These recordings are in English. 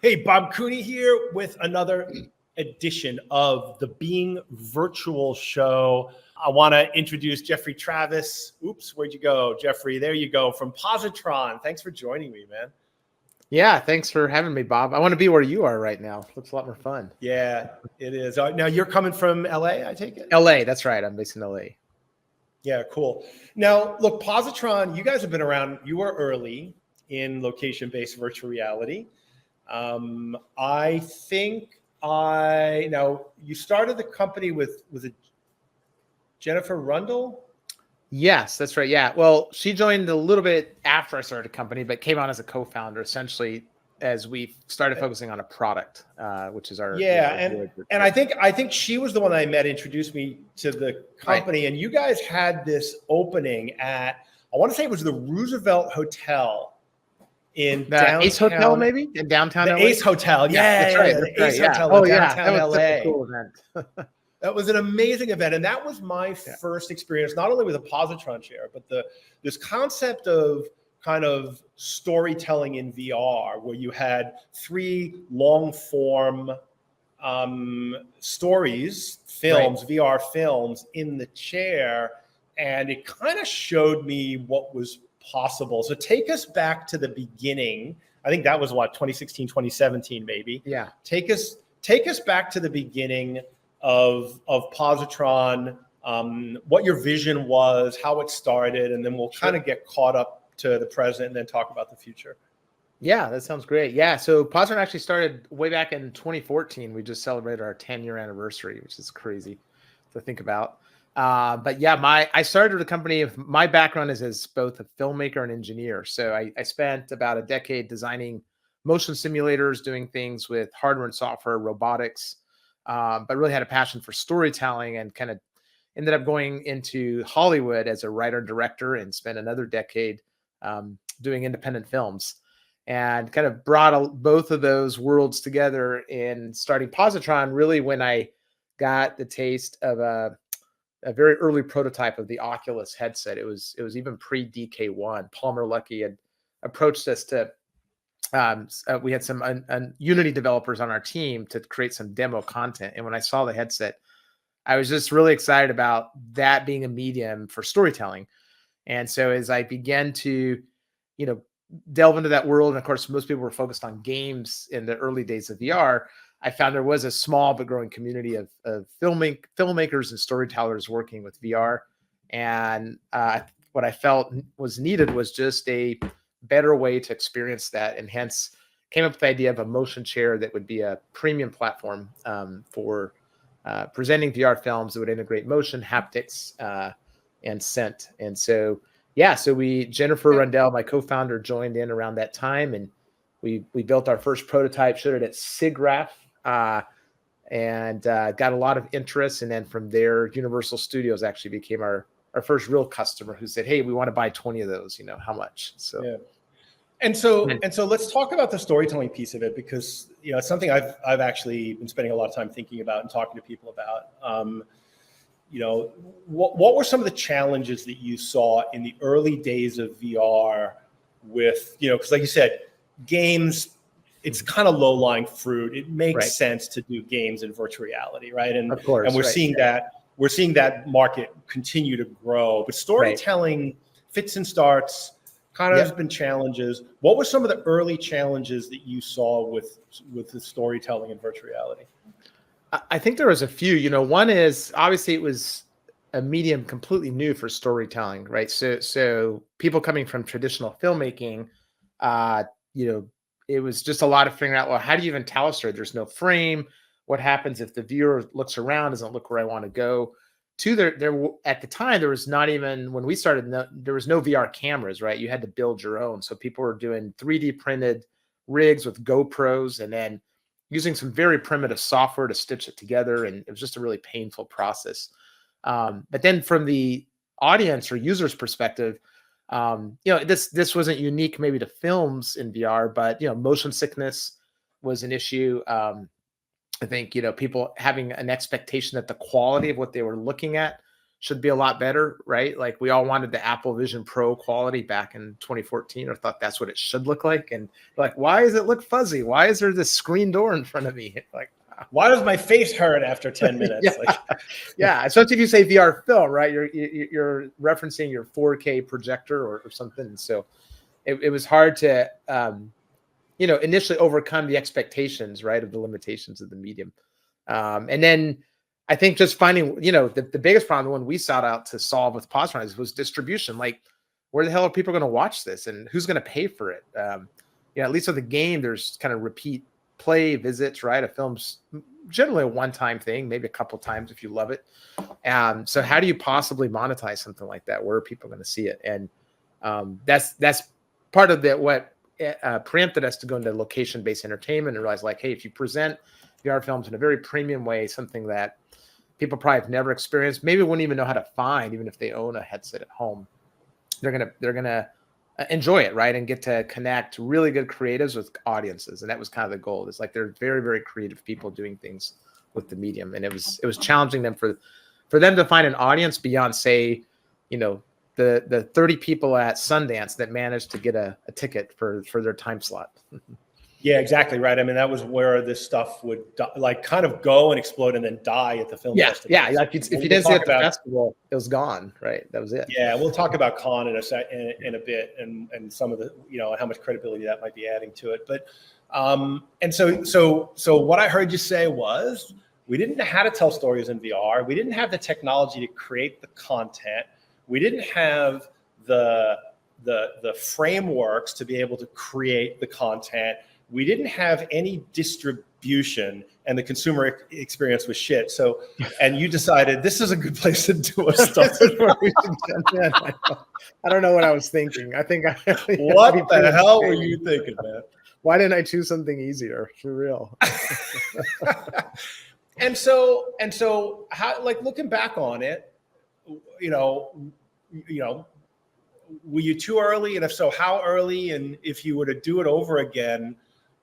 Hey, Bob Cooney here with another edition of the Being Virtual Show. I want to introduce Jeffrey Travis. Oops, where'd you go, Jeffrey? There you go, from Positron. Thanks for joining me, man. Yeah, thanks for having me, Bob. I want to be where you are right now. Looks a lot more fun. Yeah, it is. Now, you're coming from LA, I take it? LA, that's right. I'm based in LA. Yeah, cool. Now, look, Positron, you guys have been around. You were early in location-based virtual reality. I think now you started the company with a Jennifer Rundle? Yes, that's right. Yeah. Well, she joined a little bit after I started the company, but came on as a co-founder essentially as we started focusing on a product, which is our and I think she was the one I met, introduced me to the company, right. And you guys had this opening at, I want to say it was the Roosevelt Hotel in the downtown, Ace Hotel, maybe in downtown. The LA? Ace Hotel, that's right. The Ace Hotel in downtown LA. That was a cool event. That was an amazing event, and that was my first experience, not only with a positron chair, but this concept of kind of storytelling in VR, where you had 3 long form stories, films, right. VR films in the chair, and it kind of showed me what was possible. So take us back to the beginning. I think that was 2016, 2017, maybe. Yeah. Take us back to the beginning of Positron, what your vision was, how it started, and then we'll kind of get caught up to the present and then talk about the future. Yeah, that sounds great. Yeah, so Positron actually started way back in 2014. We just celebrated our 10-year anniversary, which is crazy to think about. But yeah, I started the company. My background is as both a filmmaker and engineer. So I spent about a decade designing motion simulators, doing things with hardware and software, robotics, but really had a passion for storytelling and kind of ended up going into Hollywood as a writer and director and spent another decade doing independent films, and kind of brought both of those worlds together in starting Positron really when I got the taste of a very early prototype of the Oculus headset. It was even pre-DK1. Palmer Luckey had approached us to, we had some Unity developers on our team to create some demo content. And when I saw the headset, I was just really excited about that being a medium for storytelling. And so as I began to, delve into that world, and of course, most people were focused on games in the early days of VR, I found there was a small but growing community of filmmakers and storytellers working with VR. And what I felt was needed was just a better way to experience that, and hence came up with the idea of a motion chair that would be a premium platform for presenting VR films that would integrate motion, haptics, and scent. And so, Jennifer Rundle, my co-founder, joined in around that time, and we built our first prototype, showed it at SIGGRAPH, and got a lot of interest. And then from there, Universal Studios actually became our first real customer, who said, "Hey, we want to buy 20 of those. How much?" So, yeah. And so let's talk about the storytelling piece of it, because it's something I've actually been spending a lot of time thinking about and talking to people about. What were some of the challenges that you saw in the early days of VR with, because like you said, games, it's kind of low-lying fruit. It makes sense to do games in virtual reality, right? And of course, and we're seeing that market continue to grow. But storytelling fits and starts, kind of has been challenges. What were some of the early challenges that you saw with the storytelling in virtual reality? I think there was a few. One is obviously it was a medium completely new for storytelling, right? So people coming from traditional filmmaking, it was just a lot of figuring out, well, how do you even tell a story? There's no frame. What happens if the viewer looks around, doesn't look where I want to go? There at the time, there was not even, when we started, there was no VR cameras, right? You had to build your own. So people were doing 3D printed rigs with GoPros, and then using some very primitive software to stitch it together. And it was just a really painful process. But then from the audience or user's perspective, this wasn't unique maybe to films in VR, but, motion sickness was an issue. I think, people having an expectation that the quality of what they were looking at should be a lot better, right? Like we all wanted the Apple Vision Pro quality back in 2014, or thought that's what it should look like. And like, why does it look fuzzy? Why is there this screen door in front of me? Like, why does my face hurt after 10 minutes? Yeah. Like, yeah, especially if you say VR film, right? You're referencing your 4K projector or something. So it was hard to, initially overcome the expectations, right, of the limitations of the medium. And then I think just finding, the biggest problem, the one we sought out to solve with Positron was distribution. Like, where the hell are people going to watch this, and who's going to pay for it? At least with the game, there's kind of repeat play visits, right? A film's generally a one-time thing, maybe a couple times if you love it. So how do you possibly monetize something like that? Where are people going to see it? And that's part of what preempted us to go into location-based entertainment and realize, like, hey, if you present VR films in a very premium way, something that people probably have never experienced, maybe wouldn't even know how to find, even if they own a headset at home, they're gonna enjoy it, right? And get to connect really good creatives with audiences. And that was kind of the goal. It's like they're very, very creative people doing things with the medium. And it was challenging them for them to find an audience beyond, say, the 30 people at Sundance that managed to get a ticket for their time slot. Yeah, exactly right. I mean, that was where this stuff would kind of go and explode and then die at the film festival. Yeah. Like if you didn't see it at the festival, it was gone, right? That was it. Yeah, we'll talk about con in a bit, and some of the how much credibility that might be adding to it. But and so what I heard you say was, we didn't know how to tell stories in VR. We didn't have the technology to create the content. We didn't have the frameworks to be able to create the content. We didn't have any distribution, and the consumer experience was shit. So, and you decided this is a good place to do our stuff. I don't know what I was thinking. I think what the hell were you thinking, man? Why didn't I choose something easier, for real? And so how, like, looking back on it, were you too early? And if so, how early? And if you were to do it over again,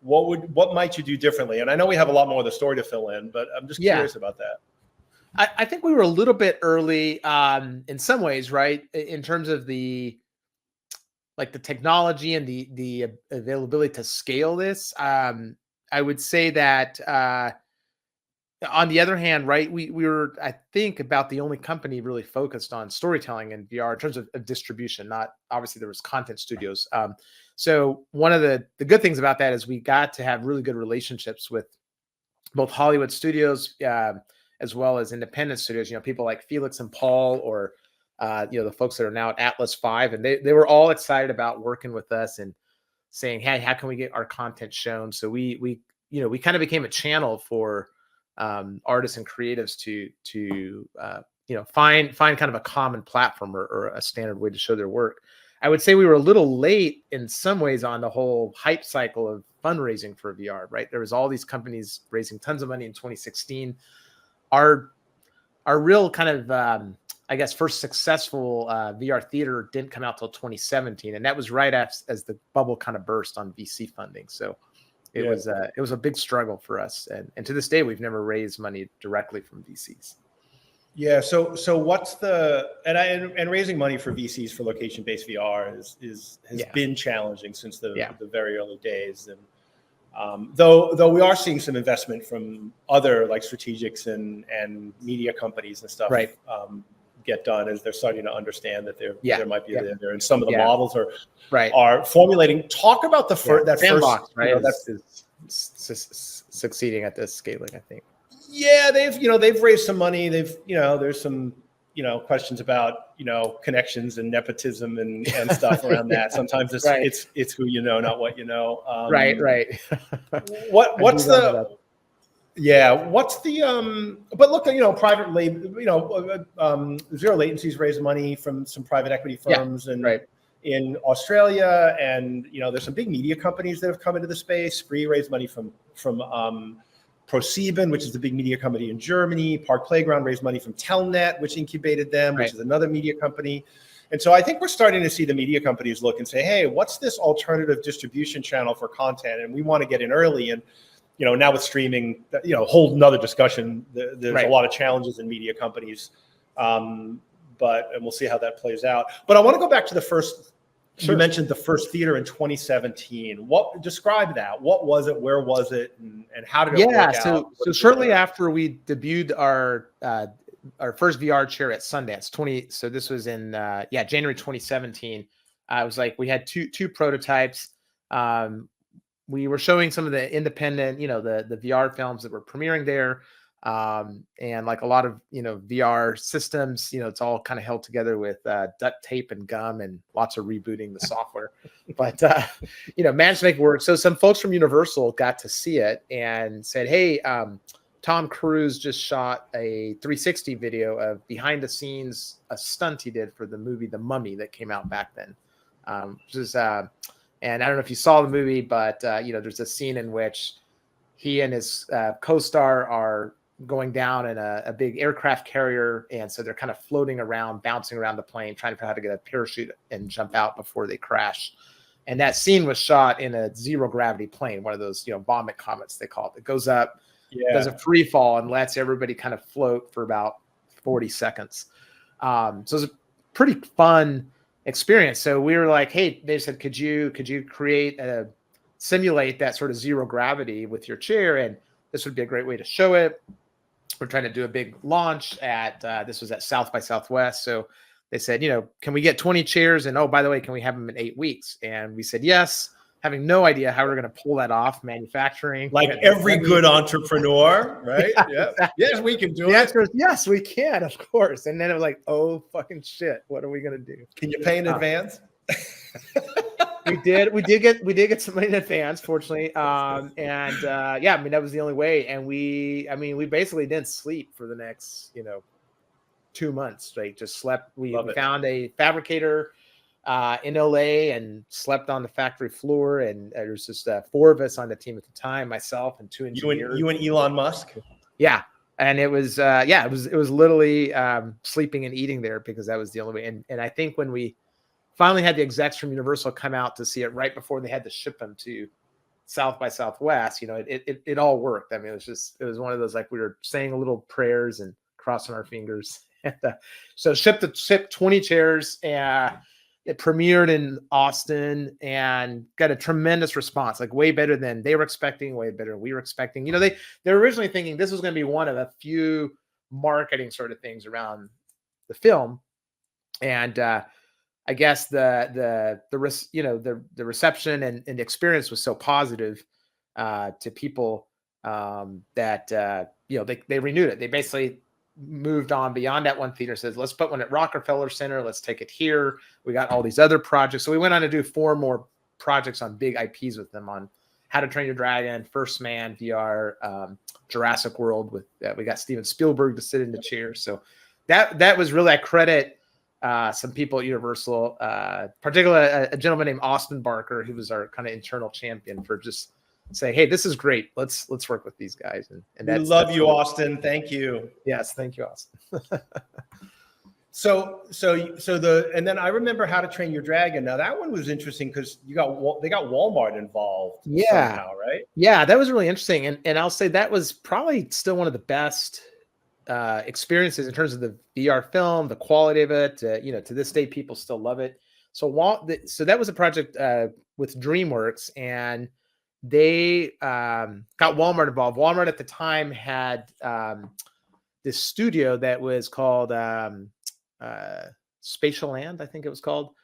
what might you do differently? And I know we have a lot more of the story to fill in, but I'm just curious about that. I think we were a little bit early in some ways, right? In terms of the technology and the availability to scale this. I would say that on the other hand, right, we were, I think, about the only company really focused on storytelling in VR in terms of distribution. Not obviously there was content studios. So one of the good things about that is we got to have really good relationships with both Hollywood studios as well as independent studios. People like Felix and Paul, or the folks that are now at Atlas 5, and they were all excited about working with us and saying, hey, how can we get our content shown? So we kind of became a channel for artists and creatives to find kind of a common platform or a standard way to show their work. I would say we were a little late in some ways on the whole hype cycle of fundraising for VR, right? There was all these companies raising tons of money in 2016. Our real kind of, first successful VR theater didn't come out till 2017. And that was right as the bubble kind of burst on VC funding. So it was a big struggle for us. And to this day, we've never raised money directly from VCs. Yeah. So what's and raising money for VCs for location-based VR has been challenging since the very early days. And though we are seeing some investment from other like strategics and media companies and stuff, right, get done as they're starting to understand that there might be there, and some of the models are formulating. Talk about the that Sandbox, first, right? Is succeeding at this scaling, I think. Yeah, they've raised some money. There's some questions about connections and nepotism and stuff around that. Sometimes it's who not what you know. Right. What's the but look, private label, Zero Latency's raised money from some private equity firms in Australia, and there's some big media companies that have come into the space. Spree raised money from ProSieben, which is the big media company in Germany. Park Playground raised money from Telnet, which incubated them, which is another media company. And so I think we're starting to see the media companies look and say, hey, what's this alternative distribution channel for content? And we want to get in early. And now with streaming, whole another discussion. There's a lot of challenges in media companies and we'll see how that plays out. But I want to go back to the first. Sure. You mentioned the first theater in 2017. Describe that? What was it? Where was it? And how did it work out? So shortly after we debuted our first VR chair at Sundance, so this was in January 2017. It was like we had two prototypes. We were showing some of the independent, the VR films that were premiering there. And like a lot of, VR systems, it's all kind of held together with duct tape and gum and lots of rebooting the software, but, managed to make it work. So some folks from Universal got to see it and said, hey, Tom Cruise just shot a 360 video of behind the scenes, a stunt he did for the movie, The Mummy, that came out back then. And I don't know if you saw the movie, but, there's a scene in which he and his co-star are going down in a big aircraft carrier. And so they're kind of floating around, bouncing around the plane, trying to figure out how to get a parachute and jump out before they crash. And that scene was shot in a zero gravity plane, one of those, vomit comets, they call it. It goes up, does a free fall and lets everybody kind of float for about 40 seconds. So it was a pretty fun experience. So we were like, hey, they said, could you simulate that sort of zero gravity with your chair? And this would be a great way to show it. We're trying to do a big launch this was at South by Southwest. So they said, can we get 20 chairs? And, oh, by the way, can we have them in 8 weeks? And we said, yes, having no idea how we're going to pull that off, manufacturing. Like every good entrepreneur, right? Yeah. Exactly. Yes, we can do it. The answer is yes, we can, of course. And then it was like, oh, fucking shit. What are we going to do? Can you pay in advance? We did get some money in advance, fortunately. That was the only way. And we basically didn't sleep for the next, 2 months. Like just slept. We found a fabricator in LA and slept on the factory floor. And there was just 4 of us on the team at the time, myself and 2 engineers. You and Elon Musk? Yeah. And it was literally sleeping and eating there because that was the only way. And I think when we finally had the execs from Universal come out to see it right before they had to ship them to South by Southwest, it all worked. I mean, it was one of those, like we were saying a little prayers and crossing our fingers. And, so shipped 20 chairs and it premiered in Austin and got a tremendous response, like way better than they were expecting, way better than we were expecting. They were originally thinking this was going to be one of a few marketing sort of things around the film. And, I guess the reception and the experience was so positive to people that they renewed it. They basically moved on beyond that one theater. Says let's put one at Rockefeller Center. Let's take it here. We got all these other projects. So we went on to do 4 more projects on big IPs with them on How to Train Your Dragon, First Man VR, Jurassic World. With we got Steven Spielberg to sit in the chair. So that was really, I credit some people at Universal, particularly a gentleman named Austin Barker, who was our kind of internal champion for just saying, "Hey, this is great. Let's work with these guys." And we love you, Austin. Thank you. Yes, thank you, Austin. And then I remember How to Train Your Dragon. Now that one was interesting because they got Walmart involved. Somehow, right? Yeah, that was really interesting, and I'll say that was probably still one of the best experiences in terms of the VR film, the quality of it. To this day, people still love it. So that was a project with DreamWorks, and they got Walmart involved. Walmart at the time had this studio that was called Spatial Land, I think it was called.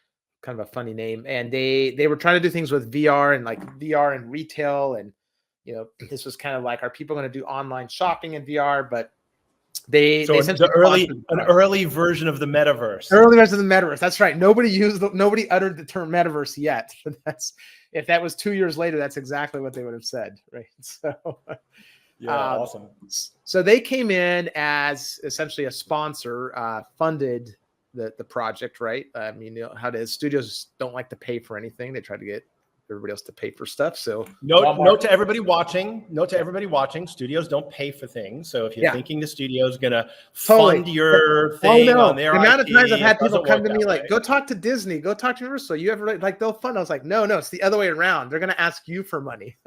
Kind of a funny name. And they were trying to do things with VR and like VR and retail, and this was kind of like, are people going to do online shopping in VR? But an early version of the metaverse. Early version of the metaverse. That's right. Nobody uttered the term metaverse yet. If that was 2 years later, that's exactly what they would have said, right? So, awesome. So they came in as essentially a sponsor, funded the project, right? I mean, how the studios don't like to pay for anything. They try to get everybody else to pay for stuff. So note to everybody watching, studios don't pay for things. So if you're thinking the studio's going to fund your thing on their the amount of times I've had people come to me way. like, go talk to Disney, go talk to Universal. You ever like they'll fund? I was like, no, it's the other way around. They're going to ask you for money.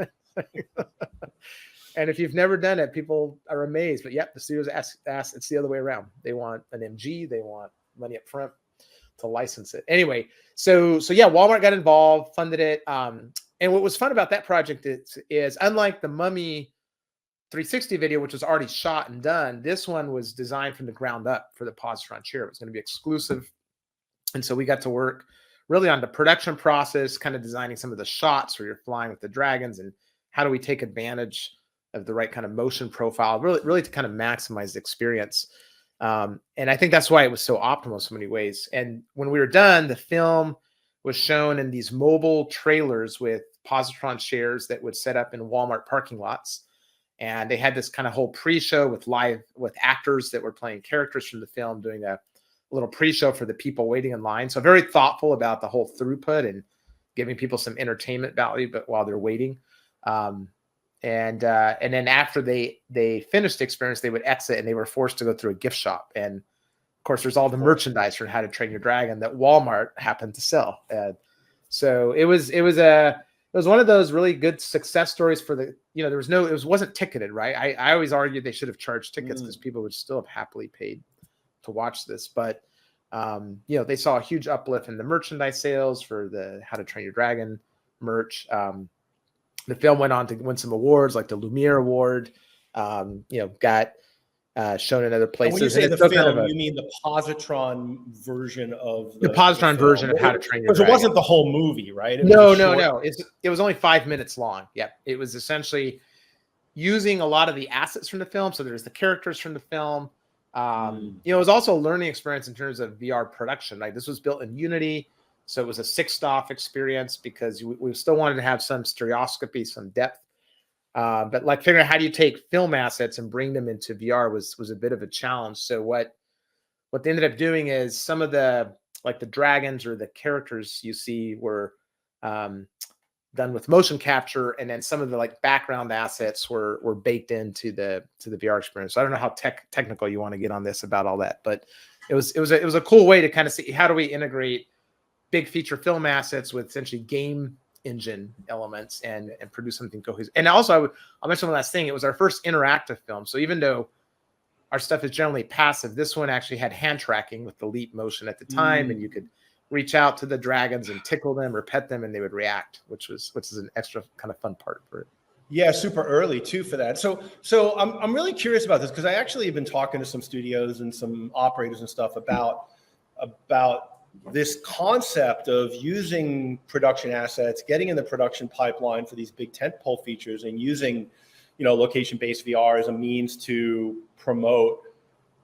And if you've never done it, people are amazed. But the studios ask it's the other way around. They want an MG, they want money up front to license it. Anyway, so yeah, Walmart got involved, funded it. And what was fun about that project is unlike the Mummy 360 video, which was already shot and done, this one was designed from the ground up for the Positron chair. It was going to be exclusive. And so we got to work really on the production process, kind of designing some of the shots where you're flying with the dragons and how do we take advantage of the right kind of motion profile, really to kind of maximize the experience. And I think that's why it was so optimal in so many ways. And when we were done, the film was shown in these mobile trailers with Positron chairs that would set up in Walmart parking lots. And they had this kind of whole pre-show with actors that were playing characters from the film, doing a little pre-show for the people waiting in line. So very thoughtful about the whole throughput and giving people some entertainment value, but while they're waiting. And then after they finished the experience, they would exit and they were forced to go through a gift shop. And of course, there's all the merchandise for How to Train Your Dragon that Walmart happened to sell. So it was one of those really good success stories for the, it wasn't ticketed, right? I always argued they should have charged tickets because people would still have happily paid to watch this. But, they saw a huge uplift in the merchandise sales for the How to Train Your Dragon merch. The film went on to win some awards like the Lumiere Award, got shown in other places. And when you say the film, you mean the Positron version of the Positron version of How to Train Your Dragon. Because it wasn't the whole movie, right? No. It was only 5 minutes long. Yep. It was essentially using a lot of the assets from the film. So there's the characters from the film. It was also a learning experience in terms of VR production. Like this was built in Unity. So it was a 6-stop experience because we still wanted to have some stereoscopy, some depth. But like figuring out how do you take film assets and bring them into VR was a bit of a challenge. So what they ended up doing is some of the dragons or the characters you see were done with motion capture, and then some of the background assets were baked into the VR experience. So I don't know how technical you want to get on this about all that, but it was a cool way to kind of see how do we integrate big feature film assets with essentially game engine elements and produce something cohesive. And also I'll mention one last thing. It was our first interactive film. So even though our stuff is generally passive, this one actually had hand tracking with the leap motion at the time. And you could reach out to the dragons and tickle them or pet them and they would react, which is an extra kind of fun part for it. Yeah, super early too for that. So I'm really curious about this because I actually have been talking to some studios and some operators and stuff about this concept of using production assets, getting in the production pipeline for these big tentpole features, and using, location-based VR as a means to promote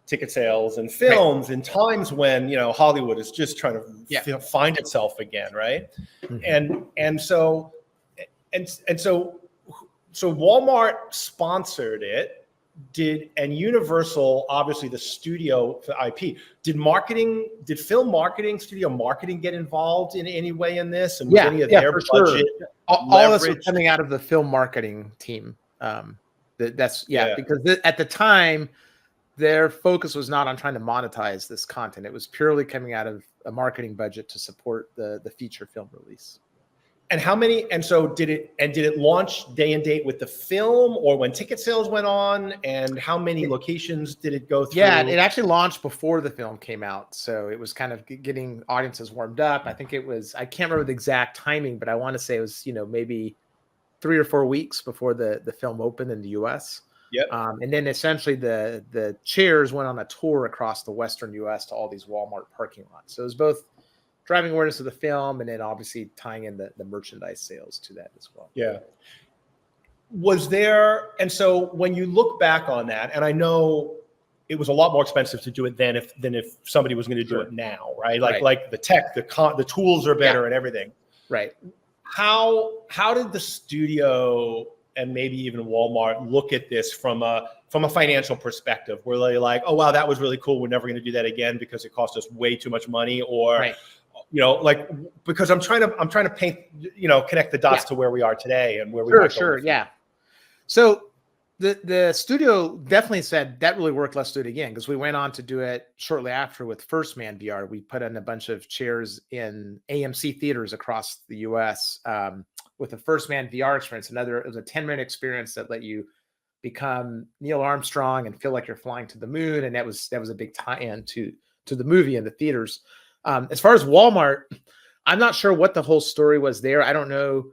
ticket sales and films in times when Hollywood is just trying to find itself again, right? Mm-hmm. And so Walmart sponsored it. And Universal, obviously the studio for IP, did film marketing, studio marketing get involved in any way in this? And was any of their budget? Sure. All of us were coming out of the film marketing team. Because at the time, their focus was not on trying to monetize this content. It was purely coming out of a marketing budget to support the feature film release. And so did it launch day and date with the film or when ticket sales went on, and how many locations did it go through? Yeah, it actually launched before the film came out. So it was kind of getting audiences warmed up. I think I can't remember the exact timing, but I want to say it was, maybe 3 or 4 weeks before the film opened in the US. Yep. And then essentially the chairs went on a tour across the Western US to all these Walmart parking lots. So it was both driving awareness of the film and then obviously tying in the merchandise sales to that as well. Yeah. And so when you look back on that, and I know it was a lot more expensive to do it then than if somebody was going to do it now, right? Like the tech, the tools are better and everything. Right. How did the studio and maybe even Walmart look at this from a financial perspective? Were they like, oh wow, that was really cool, we're never going to do that again because it cost us way too much money? Or because I'm trying to paint, connect the dots to where we are today and where we are. Sure. Yeah. So the studio definitely said that really worked. Let's do it again. Because we went on to do it shortly after with First Man VR. We put in a bunch of chairs in AMC theaters across the US with the First Man VR experience. It was a 10-minute experience that let you become Neil Armstrong and feel like you're flying to the moon. And that was a big tie-in to to the movie in the theaters. As far as Walmart, I'm not sure what the whole story was there. I don't know.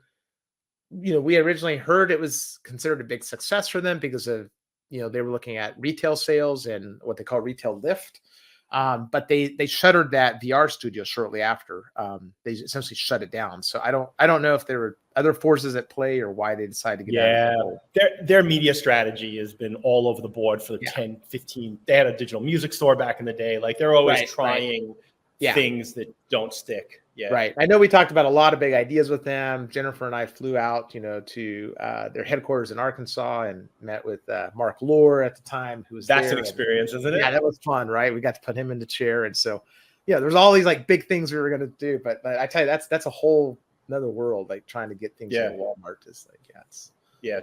We originally heard it was considered a big success for them because of, they were looking at retail sales and what they call retail lift. But they shuttered that VR studio shortly after. They essentially shut it down. So I don't know if there were other forces at play or why they decided to get out of the role. Their media strategy has been all over the board for 10, 15. They had a digital music store back in the day. Like they're always trying things that don't stick. Yeah. Right. I know we talked about a lot of big ideas with them. Jennifer and I flew out, to their headquarters in Arkansas and met with Mark Lohr at the time, who was That's there. an experience, isn't it? Yeah, that was fun, right? We got to put him in the chair. And so, there's all these like big things we were going to do. But I tell you, that's a whole another world, like trying to get things in Walmart is like,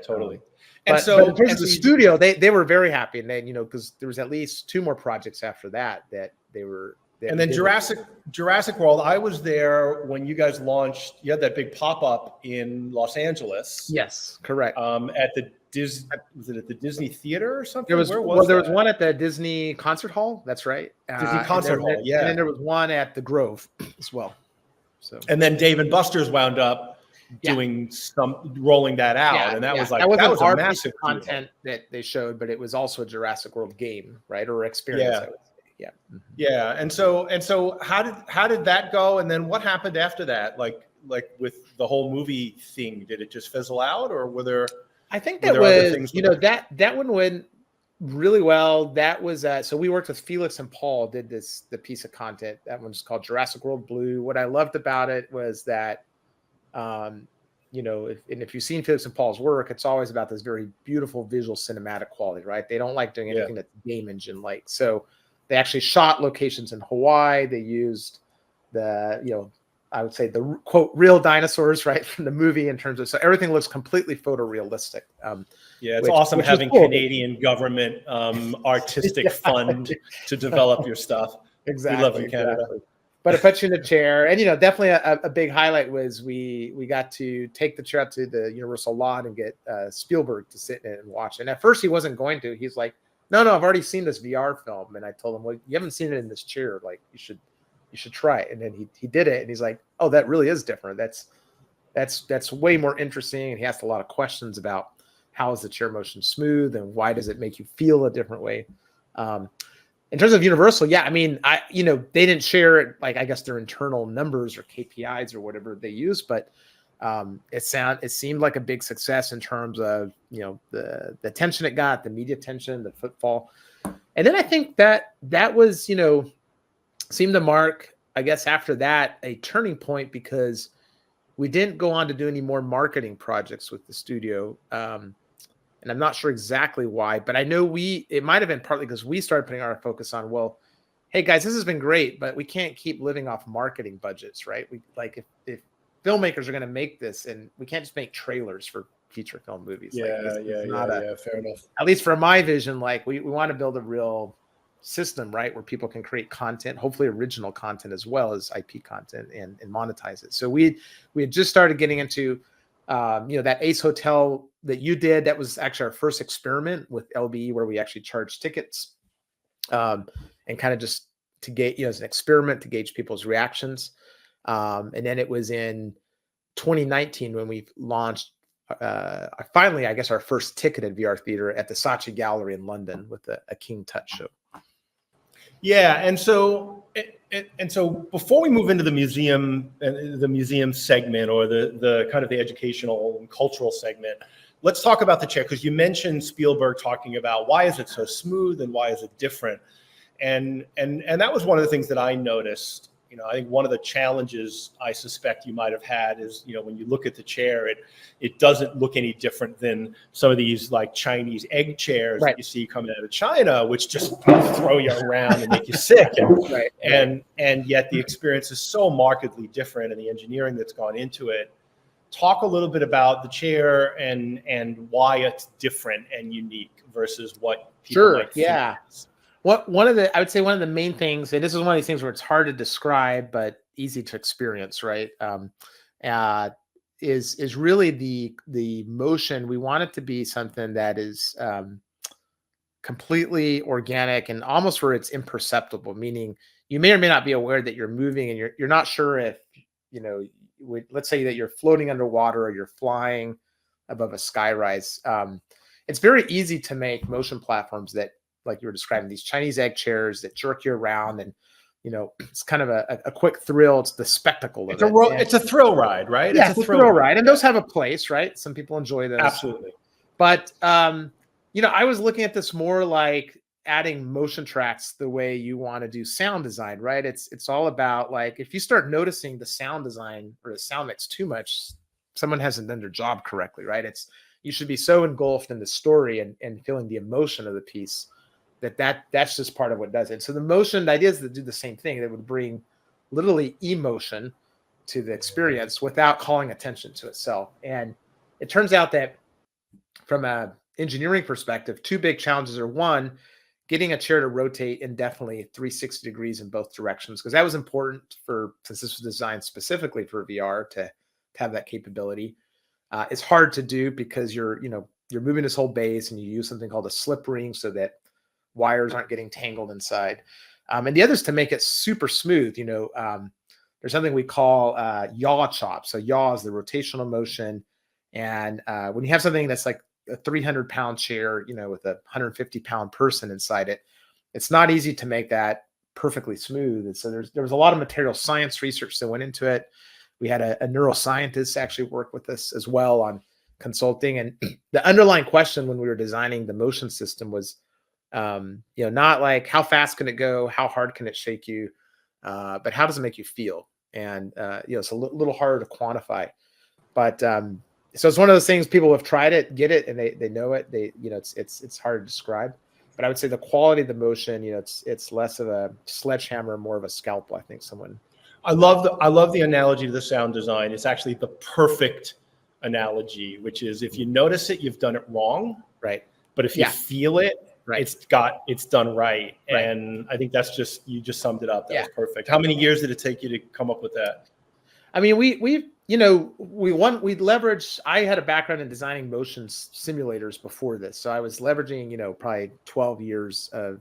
totally. And so in terms of the studio, they were very happy. And then, because there was at least 2 more projects after that they were. And then Jurassic World, I was there when you guys launched. You had that big pop-up in Los Angeles. Yes, correct. At the was it at the Disney Theater or something? There was one at the Disney Concert Hall. That's right. Disney Concert Hall, yeah. And then there was one at the Grove as well. So. And then Dave and Buster's wound up doing rolling that out, and that was like that was a massive content that they showed, but it was also a Jurassic World game, right, or experience. I would say. Yeah. Yeah. And so how did that go? And then what happened after that? Like with the whole movie thing, did it just fizzle out, or were there? I think that was, that one went really well. That was so we worked with Felix and Paul, did the piece of content. That one's called Jurassic World Blue. What I loved about it was that, if you've seen Felix and Paul's work, it's always about this very beautiful visual cinematic quality, right? They don't like doing anything that the game engine like. So they actually shot locations in Hawaii. They used I would say the quote real dinosaurs, right, from the movie in terms of, so everything looks completely photorealistic. It's awesome having cool. Canadian government artistic fund to develop your stuff. Exactly. We love you, Canada. Exactly. But it puts you in a chair, and definitely a big highlight was we got to take the chair out to the Universal lot and get Spielberg to sit in it and watch. And at first he wasn't going to. He's like, no, I've already seen this VR film. And I told him, well, you haven't seen it in this chair. Like you should try it. And then he did it, and he's like, oh, that really is different. That's way more interesting. And he asked a lot of questions about how is the chair motion smooth and why does it make you feel a different way. In terms of Universal, they didn't share like I guess their internal numbers or KPIs or whatever they use, but it seemed like a big success in terms of the attention it got, the media attention, the footfall, and then I think that was seemed to mark, I guess, after that a turning point because we didn't go on to do any more marketing projects with the studio, and I'm not sure exactly why, but I know it might have been partly because we started putting our focus on, well, hey guys, this has been great, but we can't keep living off marketing budgets, right? We like if filmmakers are going to make this, and we can't just make trailers for feature film movies. Fair enough. At least for my vision, like we want to build a real system, right, where people can create content, hopefully original content as well as IP content, and monetize it. So we had just started getting into that Ace Hotel that you did. That was actually our first experiment with LBE where we actually charged tickets, and kind of just to gauge, as an experiment to gauge people's reactions. And then it was in 2019 when we launched finally, I guess, our first ticketed VR theater at the Saatchi Gallery in London with a King Tut show. Yeah, and so before we move into the museum segment or the kind of the educational and cultural segment, let's talk about the chair, because you mentioned Spielberg talking about why is it so smooth and why is it different, and that was one of the things that I noticed. I think one of the challenges I suspect you might have had is, when you look at the chair, it doesn't look any different than some of these like Chinese egg chairs that you see coming out of China, which just throw you around and make you sick. And yet the experience is so markedly different, and the engineering that's gone into it. Talk a little bit about the chair and why it's different and unique versus what people might think. I would say one of the main things, and this is one of these things where it's hard to describe but easy to experience, right? Is really the motion. We want it to be something that is completely organic and almost where it's imperceptible, meaning you may or may not be aware that you're moving, and you're not sure if, let's say that you're floating underwater or you're flying above a skyrise. It's very easy to make motion platforms that, like you were describing, these Chinese egg chairs that jerk you around, and it's kind of a quick thrill. It's the spectacle of it. It's a thrill ride, right? Yeah, it's a thrill ride, and those have a place, right? Some people enjoy those. Absolutely. But I was looking at this more like adding motion tracks the way you want to do sound design, right? It's all about, like, if you start noticing the sound design or the sound mix too much, someone hasn't done their job correctly, right? You should be so engulfed in the story and feeling the emotion of the piece that's just part of what does it. So the idea is to do the same thing. That would bring literally emotion to the experience without calling attention to itself. And it turns out that from a engineering perspective, two big challenges are: one, getting a chair to rotate indefinitely 360 degrees in both directions, because that was important since this was designed specifically for VR to have that capability. It's hard to do because you're moving this whole base, and you use something called a slip ring so that wires aren't getting tangled inside. And the other is to make it super smooth. There's something we call yaw chop. So yaw is the rotational motion. And when you have something that's like a 300-pound chair, with a 150-pound person inside it, it's not easy to make that perfectly smooth. And so there was a lot of material science research that went into it. We had a neuroscientist actually work with us as well on consulting. And the underlying question when we were designing the motion system was, not like how fast can it go, how hard can it shake you, but how does it make you feel? And it's a little harder to quantify. But so it's one of those things, people have tried it, get it, and they know it. It's hard to describe. But I would say the quality of the motion, it's less of a sledgehammer, more of a scalpel. I think I love the analogy to the sound design. It's actually the perfect analogy, which is, if you notice it, you've done it wrong. Right. But if you feel it, right, it's done right. And I think you just summed it up. That was perfect. How many years did it take you to come up with that? I mean, we leveraged, I had a background in designing motion simulators before this. So I was leveraging, probably 12 years of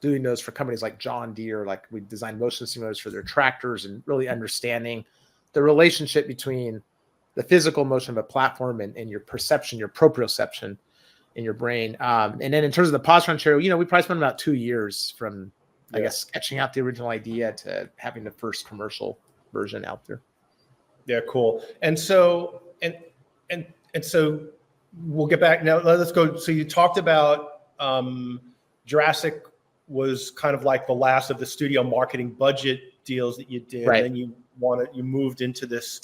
doing those for companies like John Deere. Like, we designed motion simulators for their tractors, and really understanding the relationship between the physical motion of a platform and your perception, your proprioception in your brain. And then in terms of the Positron chair, we probably spent about 2 years from, I guess, sketching out the original idea to having the first commercial version out there. Yeah, cool. And so we'll get back now. Let's go. So you talked about Jurassic was kind of like the last of the studio marketing budget deals that you did. Right. And then you moved into this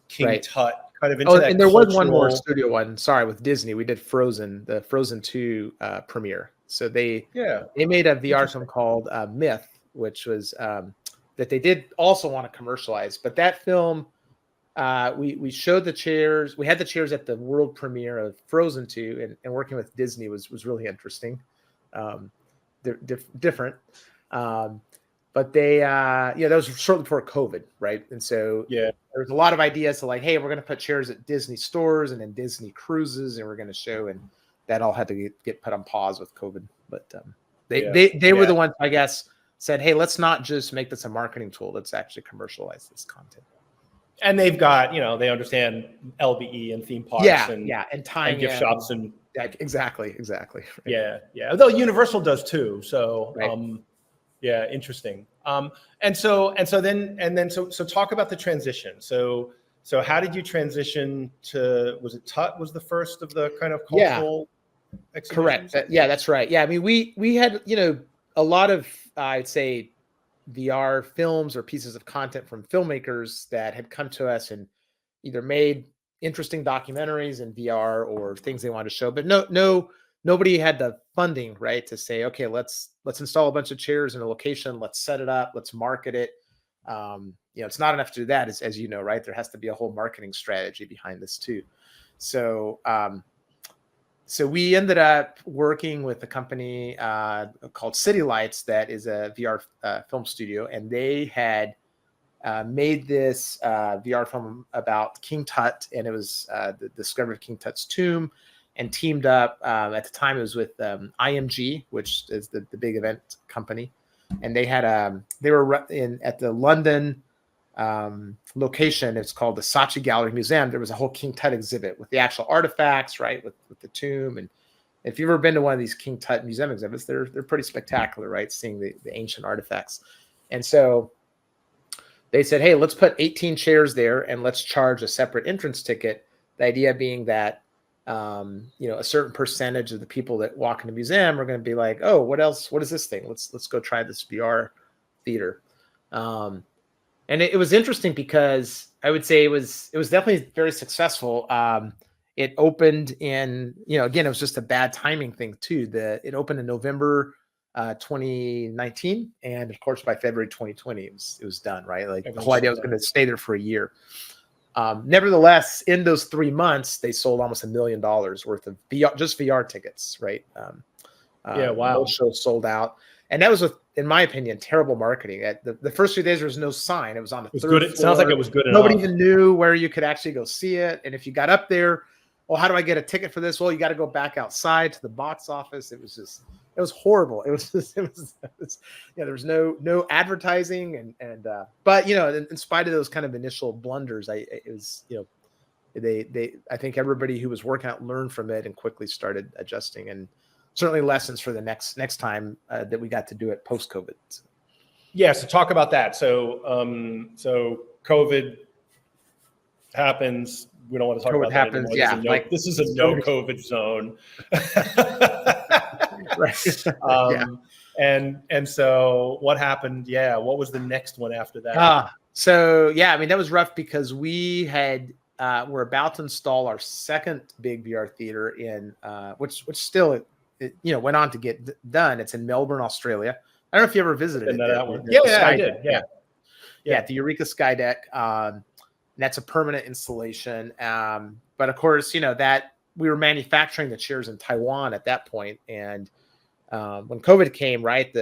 King Tut kind of into that. And there was one more studio one. Sorry, with Disney, we did Frozen, the Frozen 2 premiere. So they made a VR film called Myth, which was that they did also want to commercialize. But that film, we showed the chairs. We had the chairs at the world premiere of Frozen 2, and working with Disney was really interesting. They're different. But they, that was shortly before COVID, right? And so there was a lot of ideas to, like, hey, we're going to put chairs at Disney stores and then Disney cruises, and we're going to show, and that all had to get put on pause with COVID. But they were the ones, I guess, said, hey, let's not just make this a marketing tool. Let's actually commercialize this content. And they've got, they understand LBE and theme parks and tying and gift shops and exactly. Right. Yeah. Although Universal does too. So interesting. So talk about the transition. So how did you transition to, was it Tut was the first of the kind of cultural exhibitions? Correct. That's right. Yeah. I mean, we had, a lot of, I'd say, VR films or pieces of content from filmmakers that had come to us and either made interesting documentaries in VR or things they wanted to show, but nobody had the funding, right, to say, okay, let's install a bunch of chairs in a location, let's set it up, let's market it. It's not enough to do that, as you know, right? There has to be a whole marketing strategy behind this too. So we ended up working with a company called City Lights that is a VR film studio, and they had made this VR film about King Tut, and it was the discovery of King Tut's tomb. and teamed up. At the time, it was with IMG, which is the big event company, and they had they were at the London location. It's called the Saatchi Gallery Museum. There was a whole King Tut exhibit with the actual artifacts, right, with the tomb. And if you've ever been to one of these King Tut museum exhibits, they're pretty spectacular, right, seeing the ancient artifacts. And so they said, hey, let's put 18 chairs there and let's charge a separate entrance ticket. The idea being that a certain percentage of the people that walk in the museum are going to be like, oh, what else? What is this thing? Let's go try this VR theater. And it was interesting because I would say it was definitely very successful. It opened in, again, it was just a bad timing thing too. It opened in November 2019, and of course by February 2020 it was done, right? Like the whole idea was going to stay there for a year. Nevertheless, in those 3 months, they sold almost $1 million worth of VR tickets, right? Wow. Most shows sold out. And that was, in my opinion, terrible marketing. At the first few days, there was no sign. It was on the third floor. It sounds like it was good enough. Nobody even knew where you could actually go see it. And if you got up there, well, how do I get a ticket for this? Well, you got to go back outside to the box office. It was horrible. There was no advertising but in spite of those kind of initial blunders, I think everybody who was working out learned from it and quickly started adjusting, and certainly lessons for the next time that we got to do it post-COVID. Yeah. So talk about that. So COVID happens. We don't want to talk about that anymore. Yeah. This is a no COVID zone. Right. And so what happened? Yeah. What was the next one after that? So yeah, I mean, that was rough because we we're about to install our second big VR theater in, which still, went on to get done. It's in Melbourne, Australia. I don't know if you ever visited it. That one. Yeah, I did. Yeah. At the Eureka Sky Deck. That's a permanent installation. But of course, that we were manufacturing the chairs in Taiwan at that point. And when COVID came, right,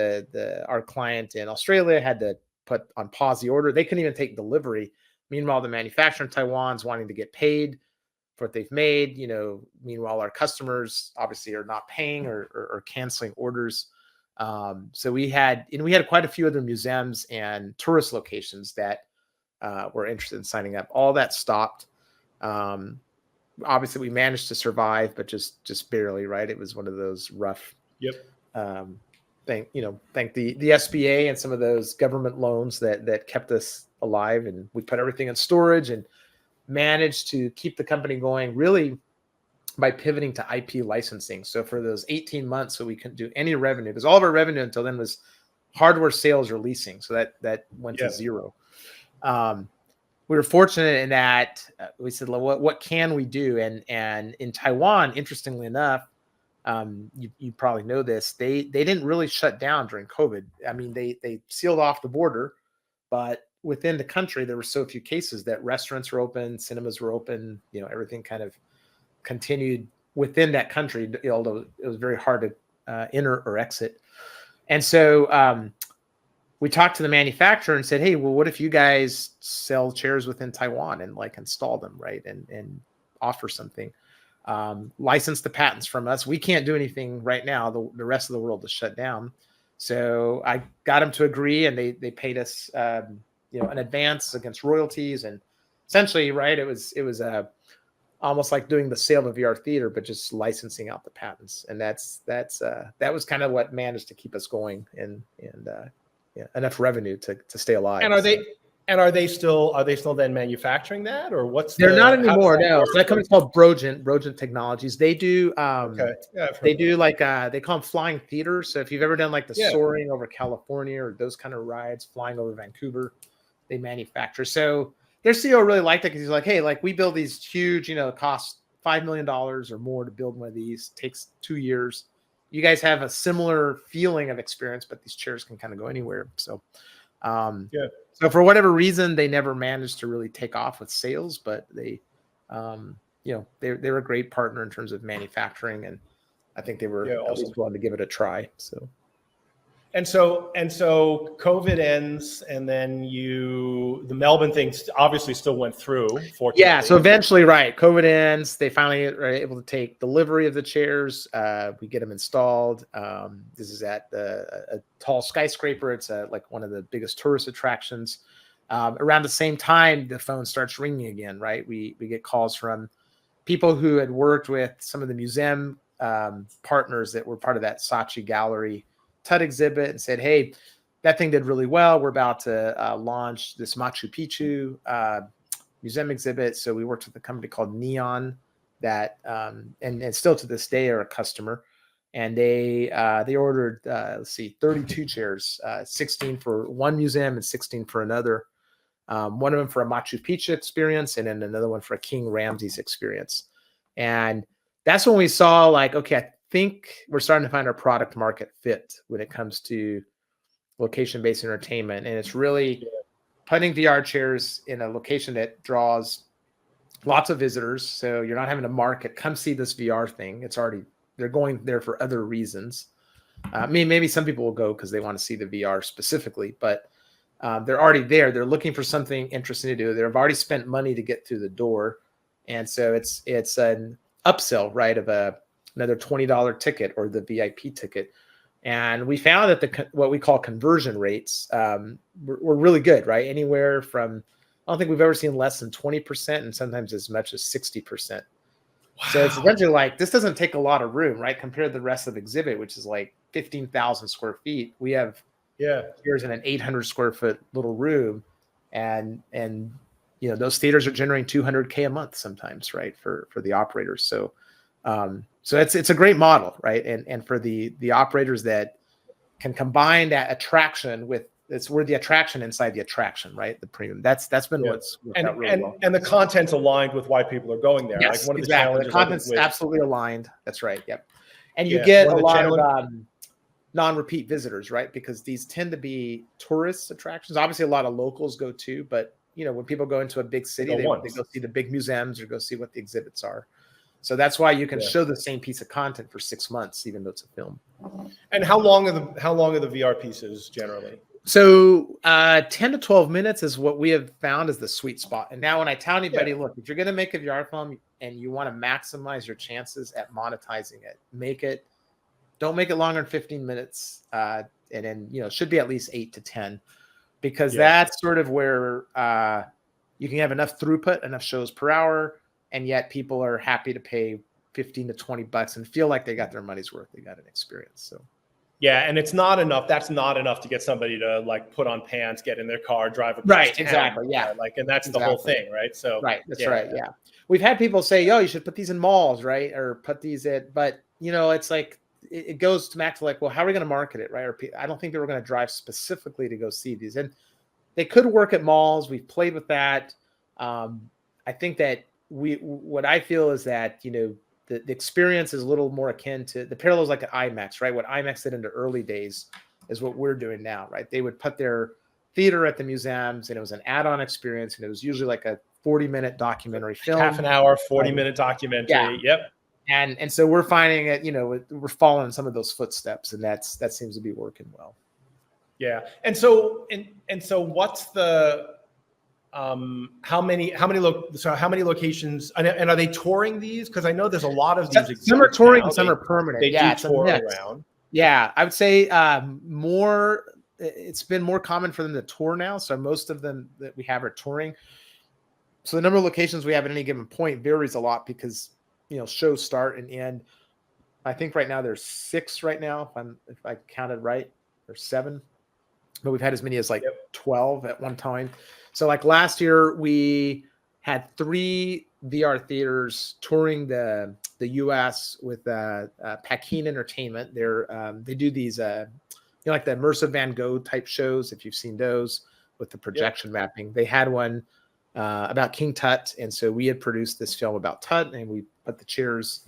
our client in Australia had to put on pause the order. They couldn't even take delivery. Meanwhile, the manufacturer in Taiwan's wanting to get paid for what they've made. Meanwhile, our customers obviously are not paying or canceling orders. So we had quite a few other museums and tourist locations that were interested in signing up. All that stopped. Obviously, we managed to survive, but just barely. Right, it was one of those rough. Yep. Thank the SBA and some of those government loans that kept us alive, and we put everything in storage and managed to keep the company going really by pivoting to IP licensing. So for those 18 months, so we couldn't do any revenue because all of our revenue until then was hardware sales or leasing. So that went to zero. We were fortunate in that we said, well, what can we do? And in Taiwan, interestingly enough, you probably know this, they didn't really shut down during COVID. I mean, they sealed off the border, but within the country, there were so few cases that restaurants were open, cinemas were open, everything kind of continued within that country, although it was very hard to enter or exit. And so we talked to the manufacturer and said, hey, well, what if you guys sell chairs within Taiwan and install them, right? And offer something, license the patents from us. We can't do anything right now. The rest of the world is shut down. So I got them to agree, and they paid us, an advance against royalties, and essentially, right, it was almost like doing the sale of a VR theater, but just licensing out the patents, and that was kind of what managed to keep us going and enough revenue to stay alive. And are they still then manufacturing that, or what's? They're not anymore. No, so that company's called Brogent Technologies. They do they do they call them flying theaters. So if you've ever done the soaring over California or those kind of rides, flying over Vancouver, they manufacture. So their CEO really liked it because he's like, hey, we build these huge, cost $5 million or more to build one of these. Takes 2 years. You guys have a similar feeling of experience, but these chairs can kind of go anywhere. So, So for whatever reason, they never managed to really take off with sales, but they were a great partner in terms of manufacturing, and I think they were always willing to give it a try. So, And so COVID ends, and then the Melbourne thing obviously still went through, fortunately. Yeah. So eventually, right, COVID ends. They finally are able to take delivery of the chairs. We get them installed. This is at a tall skyscraper. It's like one of the biggest tourist attractions. Around the same time, the phone starts ringing again, right? We get calls from people who had worked with some of the museum partners that were part of that Saatchi Gallery Tut exhibit and said, hey, that thing did really well. We're about to launch this Machu Picchu museum exhibit. So we worked with a company called Neon that, and still to this day are a customer. And they ordered, 32 chairs, 16 for one museum and 16 for another. One of them for a Machu Picchu experience, and then another one for a King Ramses experience. And that's when we saw, like, okay, I think we're starting to find our product market fit when it comes to location-based entertainment. And it's really putting VR chairs in a location that draws lots of visitors. So you're not having to market, come see this VR thing. They're going there for other reasons. Maybe some people will go because they want to see the VR specifically, but they're already there. They're looking for something interesting to do. They've already spent money to get through the door. And so it's an upsell, right, of another $20 ticket or the VIP ticket. And we found that what we call conversion rates were really good, right? Anywhere from, I don't think we've ever seen less than 20% and sometimes as much as 60%. Wow. So it's essentially like, this doesn't take a lot of room, right? Compared to the rest of the exhibit, which is like 15,000 square feet. We have here's in an 800 square foot little room. And those theaters are generating $200K a month sometimes, right? For the operators. So it's a great model, right? And for the operators that can combine that attraction with, we're the attraction inside the attraction, right? The premium. That's been what's worked out really well. And the content's aligned with why people are going there. Yes, like one of exactly. The content's absolutely aligned. That's right. Yep. And you get a lot of non-repeat visitors, right? Because these tend to be tourist attractions. Obviously, a lot of locals go too, but when people go into a big city, they go see the big museums or go see what the exhibits are. So that's why you can show the same piece of content for 6 months, even though it's a film. And how long are the VR pieces generally? So 10 to 12 minutes is what we have found is the sweet spot. And now when I tell anybody, look, if you're going to make a VR film and you want to maximize your chances at monetizing it, don't make it longer than 15 minutes. And then, it should be at least 8 to 10, because that's sort of where you can have enough throughput, enough shows per hour, and yet people are happy to pay $15 to $20 and feel like they got their money's worth. They got an experience. So. Yeah, and it's not enough. That's not enough to get somebody to like put on pants, get in their car, drive across right, town, exactly, yeah. And that's the whole thing, right? So right, that's right, yeah. We've had people say, "Yo, you should put these in malls, right? Or put these at," but it's like it goes back to like, well, how are we going to market it, right? Or I don't think they were going to drive specifically to go see these, and they could work at malls. We've played with that. I think that what I feel is that the experience is a little more akin to the parallels like at IMAX, right? What IMAX did in the early days is what we're doing now, right? They would put their theater at the museums, and it was an add-on experience, and it was usually like a 40-minute documentary film. Half an hour, 40-minute documentary. Yeah. Yep. And so we're finding it, we're following some of those footsteps, and that seems to be working well. Yeah. And so what's the how many locations, and are they touring these? Because I know there's a lot of these. Some are touring, some are permanent. They do tour around. Yeah, I would say it's been more common for them to tour now. So most of them that we have are touring. So the number of locations we have at any given point varies a lot because shows start and end. I think right now there's 6 right now, if I counted right, or 7. But we've had as many as 12 at one time. So like last year, we had 3 VR theaters touring the U.S. with Paquin Entertainment. They do these like the immersive Van Gogh type shows, if you've seen those with the projection mapping. They had one about King Tut, and so we had produced this film about Tut, and we put the chairs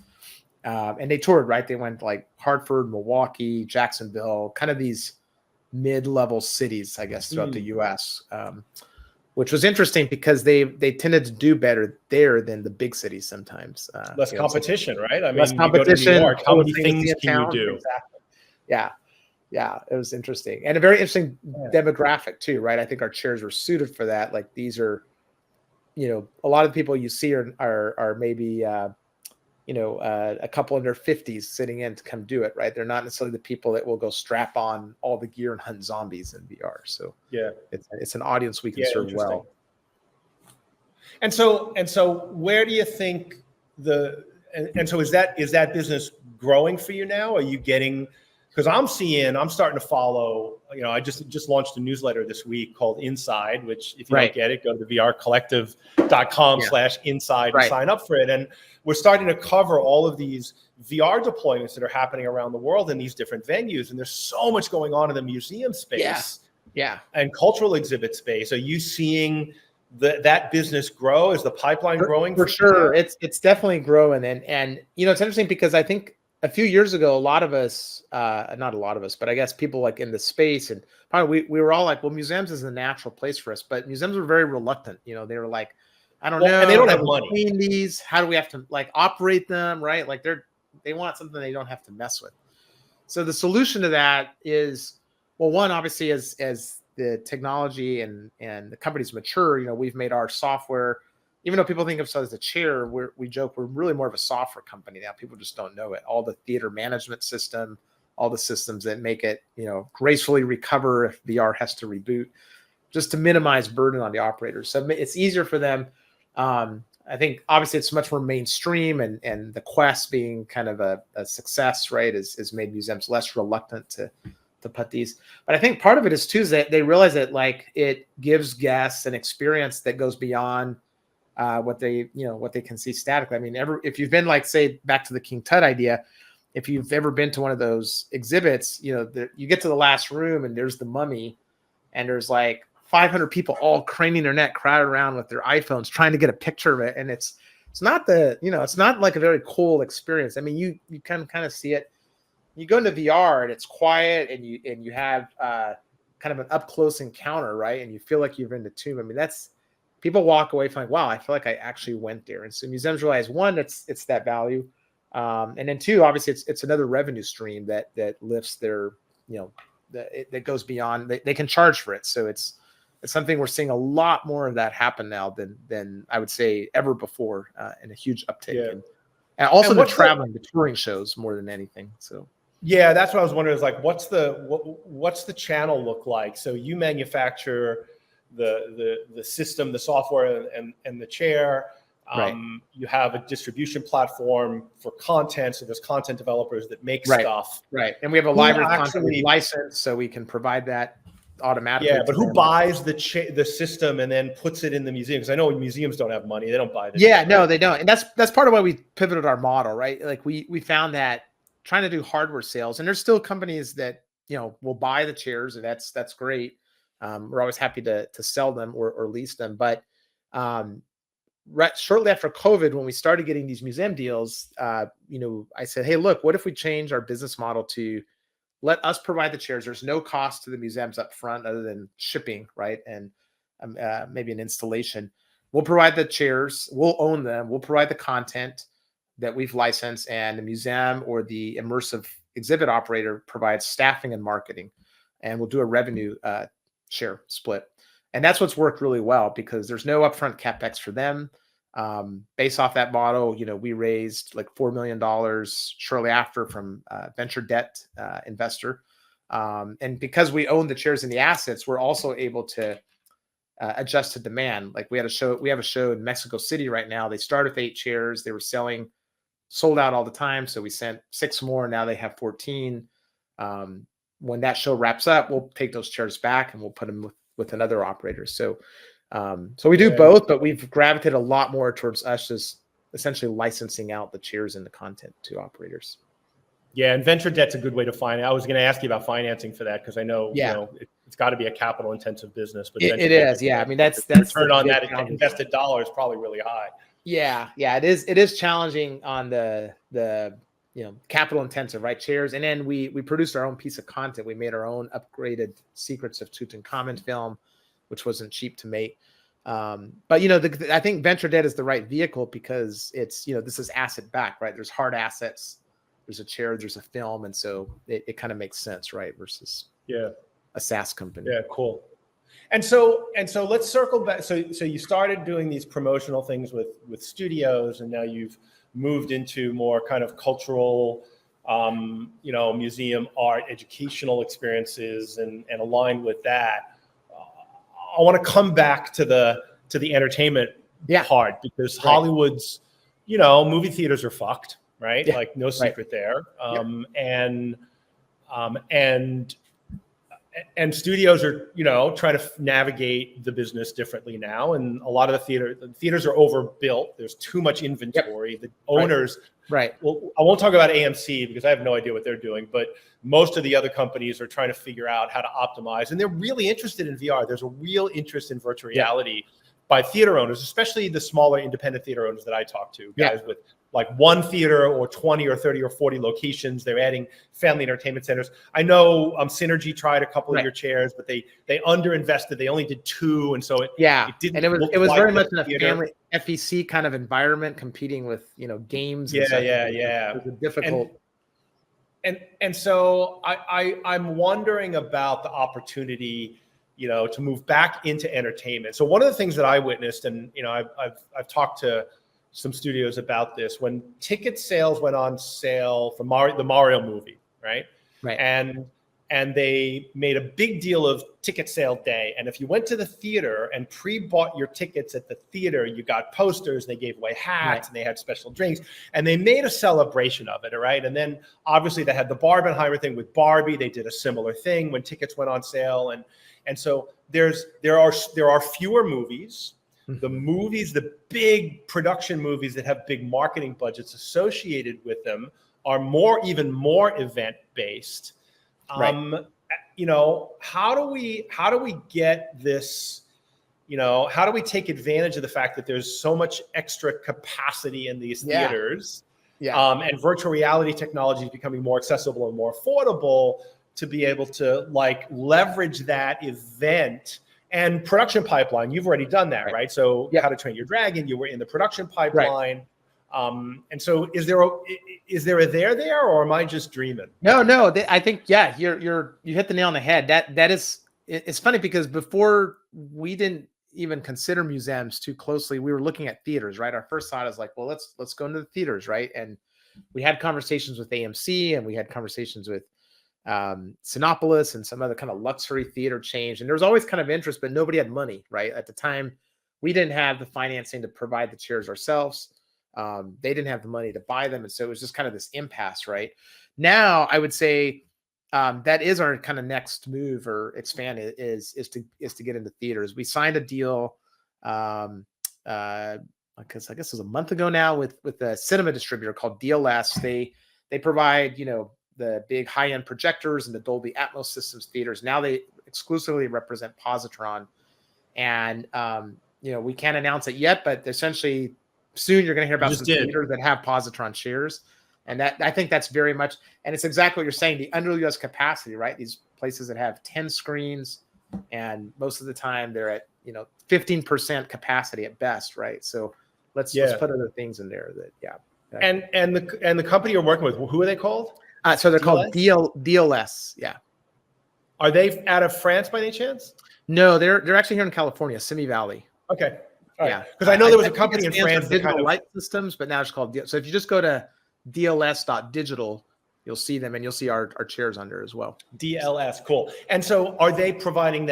and they toured, right? They went like Hartford, Milwaukee, Jacksonville, kind of these mid-level cities, I guess, throughout the U.S., which was interesting because they tended to do better there than the big cities sometimes. Less competition, right? I mean, less competition. You go to New York, how many things can you do? Exactly. Yeah. Yeah, it was interesting, and a very interesting Yeah. demographic too, right? I think our chairs were suited for that. Like these are, a lot of the people you see are maybe a couple in their 50s sitting in to come do it, right? They're not necessarily the people that will go strap on all the gear and hunt zombies in VR. So Yeah. it's an audience we can Yeah. serve Interesting. well. And so where do you think so is that business growing for you now? Are you getting, because I'm starting to follow, I just launched a newsletter this week called Inside, which if you Right. don't get it, go to vrcollective.com/inside and sign up for it. And we're starting to cover all of these VR deployments that are happening around the world in these different venues. And there's so much going on in the museum space and cultural exhibit space. Are you seeing that business grow? Is the pipeline growing? For sure. It's definitely growing. And it's interesting because I think a few years ago, a lot of us, not a lot of us, but I guess people like in the space and probably we were all like, well, museums is a natural place for us, but museums were very reluctant. They were like, I don't know. And they don't have how do we money. clean these? How do we have to like operate them? Right. Like they want something they don't have to mess with. So the solution to that is, well, one, obviously as the technology and the companies mature, we've made our software, even though people think of us as a chair, we joke we're really more of a software company now. People just don't know it. All the theater management system, all the systems that make it, gracefully recover if VR has to reboot, just to minimize burden on the operators. So it's easier for them. I think obviously it's much more mainstream, and the Quest being kind of a success, right, has made museums less reluctant to put these. But I think part of it is too is that they realize that like it gives guests an experience that goes beyond what they can see statically. I mean, if you've been like, say, back to the King Tut idea, if you've ever been to one of those exhibits, you get to the last room and there's the mummy, and there's like 500 people all craning their neck, crowded around with their iPhones trying to get a picture of it, and it's not it's not like a very cool experience. I mean, you can kind of see it. You go into VR and it's quiet, and you have kind of an up close encounter, right? And you feel like you're in the tomb. I mean, that's, people walk away feeling, wow, I feel like I actually went there. And so museums realize, one, it's that value, and then two, obviously it's another revenue stream that lifts their, that goes beyond. They can charge for it. So it's something we're seeing a lot more of that happen now than I would say ever before, and a huge uptick. Yeah. And also the traveling, the touring shows more than anything. So. Yeah, that's what I was wondering. Is like, what's the channel look like? So you manufacture the system, the software, and the chair. Right. You have a distribution platform for content. So there's content developers that make stuff. Right. And we have a library content license, so we can provide that automatically. Yeah, but who buys the system and then puts it in the museum? Because I know museums don't have money; they don't buy this. Yeah, no, they don't, and that's part of why we pivoted our model, right? Like we found that trying to do hardware sales, and there's still companies that will buy the chairs, and that's great. We're always happy to sell them or lease them, but shortly after COVID, when we started getting these museum deals, I said, hey, look, what if we change our business model to let us provide the chairs? There's no cost to the museums up front other than shipping, right? And maybe an installation. We'll provide the chairs. We'll own them. We'll provide the content that we've licensed, and the museum or the immersive exhibit operator provides staffing and marketing, and we'll do a revenue share split. And that's what's worked really well, because there's no upfront CapEx for them. Based off that model, we raised like $4 million shortly after from a venture debt investor. And because we own the chairs and the assets, we're also able to adjust to demand. Like we have a show in Mexico City right now. They started with 8 chairs. They were sold out all the time. So we sent 6 more. Now they have 14. When that show wraps up, we'll take those chairs back and we'll put them with another operator. So we do both, but we've gravitated a lot more towards us just essentially licensing out the chairs and the content to operators. Yeah, and venture debt's a good way to find it. I was going to ask you about financing for that, because I know, it's got to be a capital intensive business, but it is. Yeah, I mean that's return on that invested dollar is probably really high. Yeah, it is. It is challenging on the capital intensive, right? Chairs, and then we produced our own piece of content. We made our own upgraded Secrets of Tutankhamun film, which wasn't cheap to make. But I think venture debt is the right vehicle, because it's this is asset backed, right? There's hard assets there's a chair, there's a film, and so it kind of makes sense, right? Versus a SaaS company. Yeah, cool. And so let's circle back. So you started doing these promotional things with studios, and now you've moved into more kind of cultural, museum art, educational experiences, and aligned with that. I want to come back to the entertainment part, because Hollywood's, movie theaters are fucked, right? Yeah. Like no secret there. And studios are, trying to navigate the business differently now. And a lot of the theaters are overbuilt. There's too much inventory. The owners, well, I won't talk about AMC because I have no idea what they're doing, but most of the other companies are trying to figure out how to optimize. And they're really interested in VR. There's a real interest in virtual reality by theater owners, especially the smaller independent theater owners that I talk to, guys with like one theater or 20 or 30 or 40 locations. They're adding family entertainment centers. I know Synergy tried a couple of your chairs, but they underinvested. They only did 2, and so it didn't. And it was like very much in a family FEC kind of environment, competing with games. And stuff. It was a difficult. And so I'm wondering about the opportunity, to move back into entertainment. So one of the things that I witnessed, and I've talked to some studios about this, when ticket sales went on sale for the Mario movie, right? And they made a big deal of ticket sale day. And if you went to the theater and pre-bought your tickets at the theater, you got posters, they gave away hats, and they had special drinks, and they made a celebration of it, all right? And then obviously they had the Barbenheimer thing with Barbie. They did a similar thing when tickets went on sale. And so there are fewer movies. The big production movies that have big marketing budgets associated with them are even more event based. How do we get this? How do we take advantage of the fact that there's so much extra capacity in these theaters? And virtual reality technology is becoming more accessible and more affordable to be able to leverage that event and production pipeline. You've already done that, right? So How to Train Your Dragon, you were in the production pipeline. And so is there a there, or am I just dreaming? No. I think, you hit the nail on the head. That is, it's funny because before we didn't even consider museums too closely, we were looking at theaters, right? Our first thought is like, well, let's go into the theaters, right? And we had conversations with AMC, and we had conversations with Cinépolis and some other kind of luxury theater chains. And there was always kind of interest, but nobody had money, right? At the time, we didn't have the financing to provide the chairs ourselves. They didn't have the money to buy them. And so it was just kind of this impasse, right? Now, I would say that is our kind of next move or expand is to get into theaters. We signed a deal, because I guess it was a month ago now with a cinema distributor called DLS. They provide, the big high-end projectors and the Dolby Atmos systems theaters. Now they exclusively represent Positron. And, we can't announce it yet, but essentially soon you're going to hear about some theaters that have Positron chairs. And that, I think that's very much, and it's exactly what you're saying, the underutilized capacity, right? These places that have 10 screens, and most of the time they're at, 15% capacity at best, right? So let's put other things in there And the company you're working with, who are they called? So they're called DLS. Yeah. Are they out of France by any chance? No, they're actually here in California, Simi Valley. Okay. Because I know there was a company in France that digital light systems, but now it's called. So if you just go to dls.digital, you'll see them, and you'll see our chairs under as well. DLS, cool. And so are they providing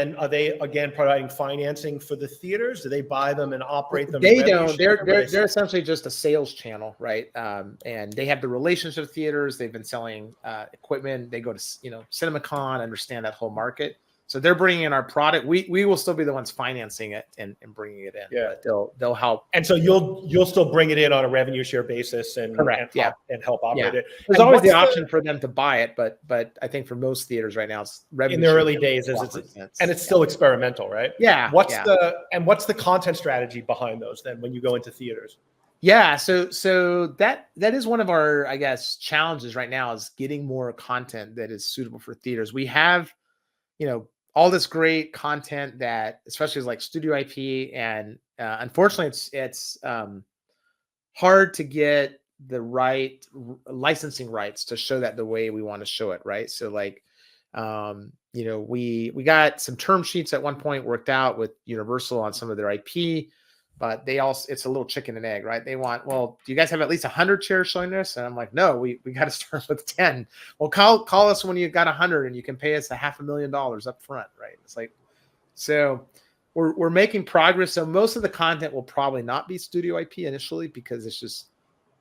financing for the theaters? Do they buy them and operate them? They don't. They're essentially just a sales channel, right? And they have the relationship with theaters. They've been selling equipment. They go to CinemaCon, understand that whole market. So they're bringing in our product. We will still be the ones financing it and bringing it in. Yeah, but they'll help. And so you'll still bring it in on a revenue share basis and help operate it. There's always the option for them to buy it, but I think for most theaters right now, it's revenue in the early days, and it's still experimental, right? Yeah. What's the content strategy behind those then when you go into theaters? Yeah, so that is one of our, I guess, challenges right now, is getting more content that is suitable for theaters. We have, all this great content that, especially is like studio IP, and unfortunately, it's hard to get the right licensing rights to show that the way we want to show it, right? So like, we got some term sheets at one point worked out with Universal on some of their IP, but it's a little chicken and egg, right? They want, well, do you guys have at least 100 chairs showing this? And I'm like, no, we got to start with 10. Well, call us when you got 100 and you can pay us $500,000 up front, right? It's like, so we're making progress. So most of the content will probably not be studio IP initially because it's just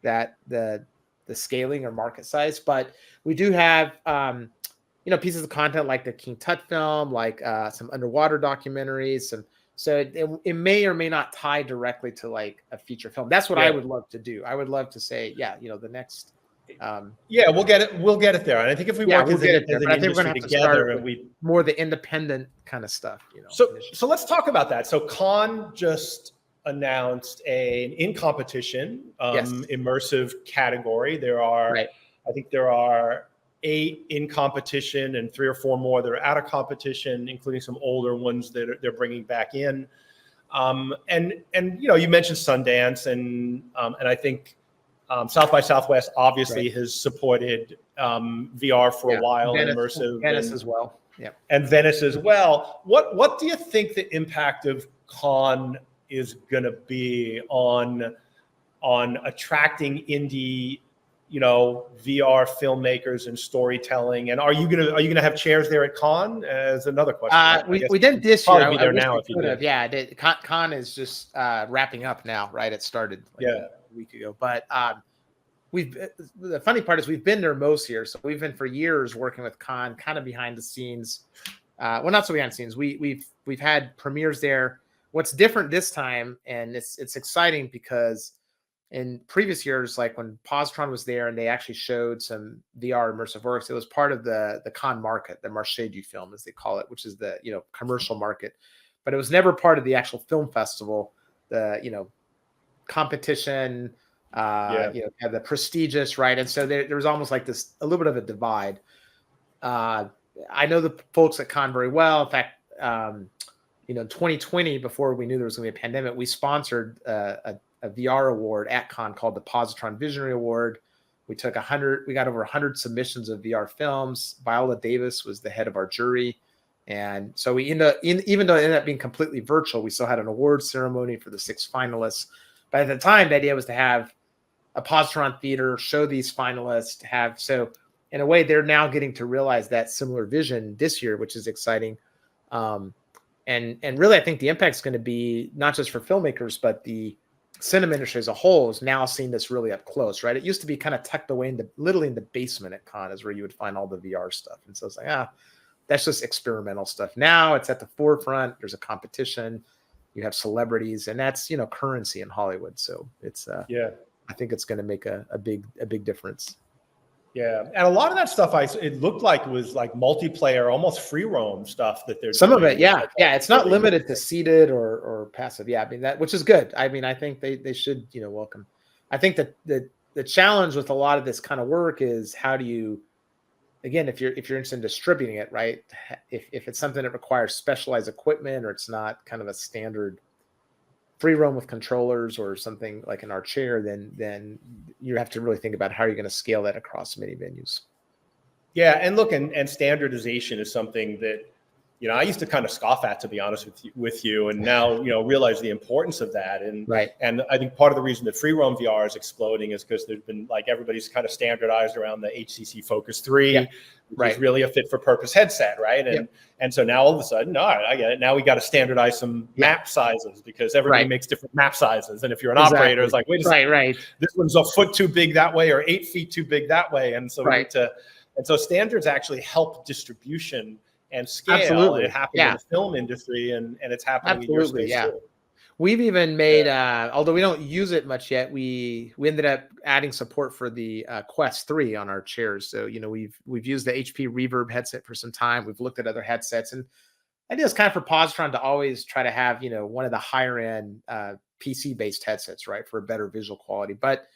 that the scaling or market size. But we do have pieces of content like the King Tut film, like some underwater documentaries, so it may or may not tie directly to like a feature film. That's what I would love to do. I would love to say, the next. We'll get it there. And I think if we work as an industry together, and we more the independent kind of stuff, So let's talk about that. So Cannes just announced an in competition immersive category. There are, I think there are 8 in competition and 3 or 4 more that are out of competition, including some older ones that they're bringing back in. And you mentioned Sundance, and I think South by Southwest obviously has supported VR for a while, immersive, Venice as well. Yeah, and Venice as well. What do you think the impact of Cannes is going to be on attracting indie, VR filmmakers and storytelling? And are you gonna have chairs there at Cannes? As another question. We didn't this year. Probably be there now if you did. Yeah, Cannes is just wrapping up now, right? It started a week ago, but the funny part is we've been there most years. So we've been for years working with Cannes, kind of behind the scenes. Well, not so behind the scenes. We've had premieres there. What's different this time, and it's exciting because in previous years, like when Positron was there and they actually showed some VR immersive works, it was part of the Cannes market, the marché du film, as they call it, which is the commercial market, but it was never part of the actual film festival, the competition, the prestigious, right? And so there was almost like this a little bit of a divide. I know the folks at Cannes very well. In fact, 2020, before we knew there was going to be a pandemic, we sponsored a VR award at Cannes called the Positron Visionary Award. We got over 100 submissions of VR films. Viola Davis was the head of our jury. And so we even though it ended up being completely virtual, we still had an award ceremony for the 6 finalists. But at the time, the idea was to have a Positron theater, show these finalists, so in a way, they're now getting to realize that similar vision this year, which is exciting. And really, I think the impact is going to be not just for filmmakers, but the cinema industry as a whole is now seeing this really up close, right? It used to be kind of tucked away literally in the basement at Cannes is where you would find all the VR stuff. And so it's like, that's just experimental stuff. Now it's at the forefront. There's a competition. You have celebrities, and that's, currency in Hollywood. So it's, I think it's going to make a big difference. Yeah, and a lot of that stuff, it looked like was like multiplayer, almost free roam stuff that they're some doing. of it, yeah. It's not limited to seated or passive. Yeah, I mean that, which is good. I mean, I think they should, welcome. I think that the challenge with a lot of this kind of work is how do you, again, if you're interested in distributing it, right? If it's something that requires specialized equipment or it's not kind of a standard free roam with controllers or something like in our chair, then you have to really think about how you're going to scale that across many venues. Yeah, and look, and standardization is something that I used to kind of scoff at, to be honest with you, and now realize the importance of that. And and I think part of the reason that free roam VR is exploding is because there's been everybody's kind of standardized around the HTC Focus 3, which is really a fit for purpose headset, right? And so now all of a sudden, I get it. Now we got to standardize some map sizes because everybody makes different map sizes. And if you're an operator, it's like, wait a second, this one's a foot too big that way or 8 feet too big that way, and so we need to. And so standards actually help distribution and scale. Absolutely. And it happens in the film industry, and it's happening in your space too. We've even made, although we don't use it much yet, we ended up adding support for the Quest 3 on our chairs. So we've used the HP Reverb headset for some time. We've looked at other headsets, and the idea is kind of for Positron to always try to have one of the higher end PC based headsets, right, for a better visual quality. But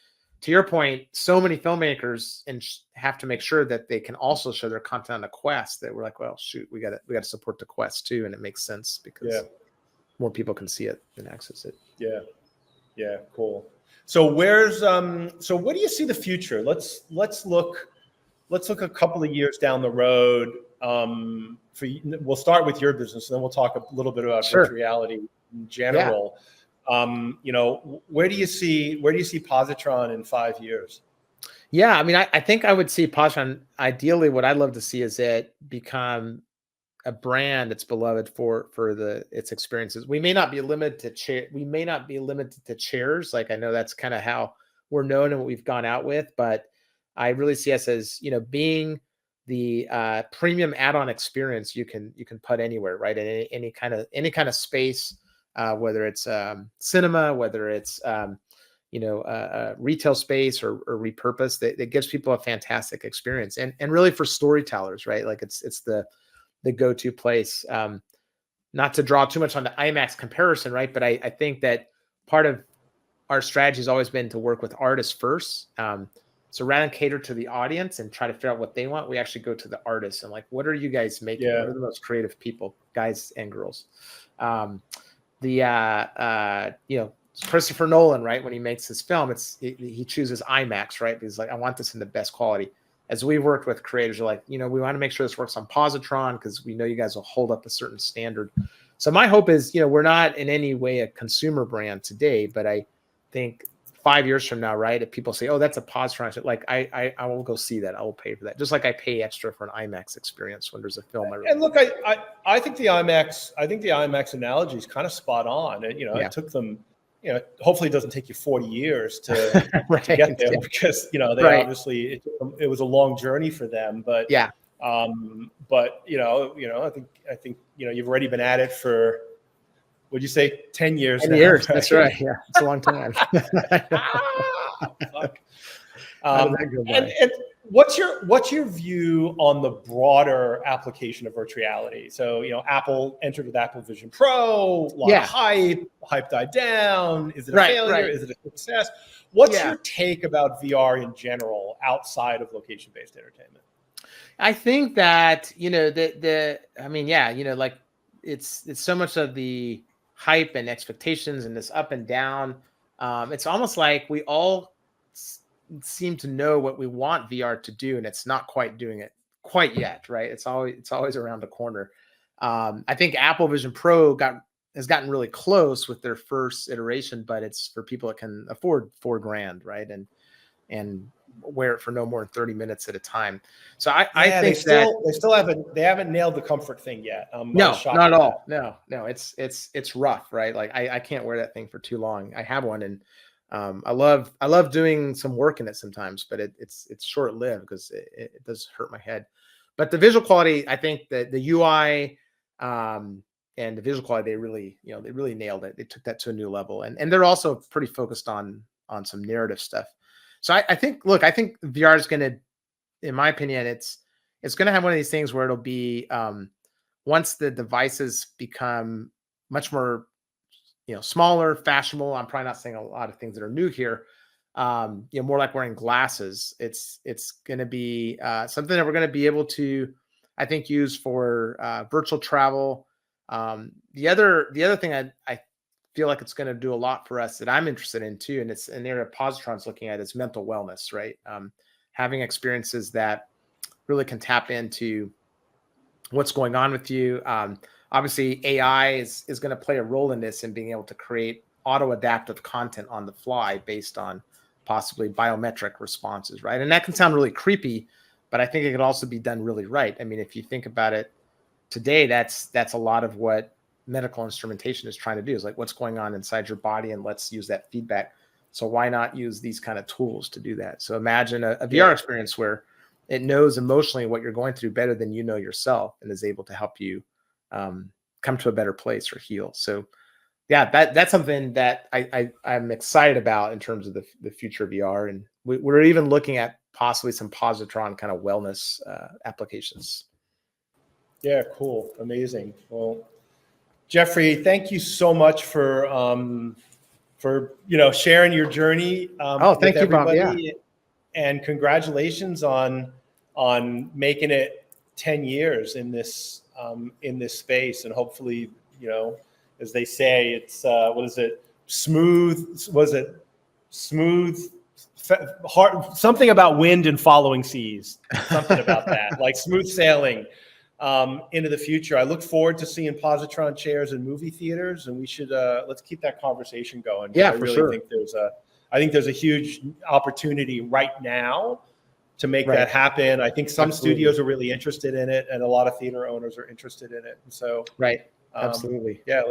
to your point, so many filmmakers have to make sure that they can also show their content on the Quest that we're like, well, shoot, we got to support the Quest too, and it makes sense because more people can see it and access it. Yeah, cool. So so what do you see the future? Let's look a couple of years down the road. We'll start with your business, and then we'll talk a little bit about Sure. virtual reality in Yeah. general. Where do you see Positron in 5 years? Yeah. I mean, I think I would see Positron. Ideally, what I'd love to see is it become a brand that's beloved for its experiences. We may not be limited to chairs. Like, I know that's kind of how we're known and what we've gone out with, but I really see us as, being the premium add-on experience you can put anywhere, right? In any kind of space, whether it's cinema, whether it's a retail space or repurposed, that gives people a fantastic experience, and really for storytellers, right? Like, it's the go-to place. Not to draw too much on the IMAX comparison, right? But I think that part of our strategy has always been to work with artists first. So rather than cater to the audience and try to figure out what they want, we actually go to the artists and, like, what are you guys making? Yeah. What are the most creative people, guys and girls? Christopher Nolan, right? When he makes his film, he chooses IMAX, right? Because, like, I want this in the best quality. As we worked with creators, are like, we want to make sure this works on Positron because we know you guys will hold up a certain standard. So my hope is, we're not in any way a consumer brand today, but I think 5 years from now, right, if people say, oh, that's a Positron, like, I will go see that. I will pay for that. Just like I pay extra for an IMAX experience when there's a film. And look, I think the IMAX analogy is kind of spot on. It took them, hopefully it doesn't take you 40 years to get there, because, they obviously, it was a long journey for them, but yeah. I think, you've already been at it for, what'd you say, 10 years? 10 years. That's right. Yeah. It's a long time. Fuck. And what's your view on the broader application of virtual reality? So, Apple entered with Apple Vision Pro, a lot of hype died down. Is it a failure? Right. Is it a success? What's your take about VR in general outside of location-based entertainment? I think that, like, it's so much of the hype and expectations and this up and down. It's almost like we all seem to know what we want VR to do, and it's not quite doing it quite yet, right? It's always around the corner. I think Apple Vision Pro has gotten really close with their first iteration, but it's for people that can afford $4,000, right? And wear it for no more than 30 minutes at a time. So I think they haven't nailed the comfort thing yet. No, not at all. No, it's rough, right? Like, I can't wear that thing for too long. I have one, and I love doing some work in it sometimes, but it's short lived because it does hurt my head. But the visual quality, I think that the UI and the visual quality, they really nailed it. They took that to a new level, and they're also pretty focused on some narrative stuff. So I think VR is going to, in my opinion, it's going to have one of these things where it'll be, once the devices become much more, smaller, fashionable. I'm probably not saying a lot of things that are new here. More like wearing glasses. It's going to be something that we're going to be able to, I think, use for virtual travel. The other thing I feel like it's going to do a lot for us that I'm interested in too, and it's an area Positron's looking at, is mental wellness, right? Having experiences that really can tap into what's going on with you. Obviously, AI is going to play a role in this, in being able to create auto-adaptive content on the fly based on possibly biometric responses, right? And that can sound really creepy, but I think it could also be done really right. I mean, if you think about it today, that's a lot of what medical instrumentation is trying to do, is like, what's going on inside your body, and let's use that feedback. So why not use these kind of tools to do that? So imagine a VR experience where it knows emotionally what you're going through better than you know yourself, and is able to help you come to a better place or heal. So yeah, that's something that I'm excited about in terms of the future of VR. And we're even looking at possibly some Positron kind of wellness applications. Yeah, cool. Amazing. Well, Jeffrey, thank you so much for sharing your journey. Thank you, Bob. Yeah. And congratulations on making it 10 years in this space. And hopefully, as they say, it's smooth. Was it smooth, hard, something about wind and following seas, something about that, like smooth sailing into the future. I look forward to seeing positron chairs in movie theaters, and we should let's keep that conversation going. Yeah, I for really sure. think there's a huge opportunity right now to make Right. that happen. I think some Absolutely. studios are really interested in it, and a lot of theater owners are interested in it. And so, Right. Absolutely. yeah,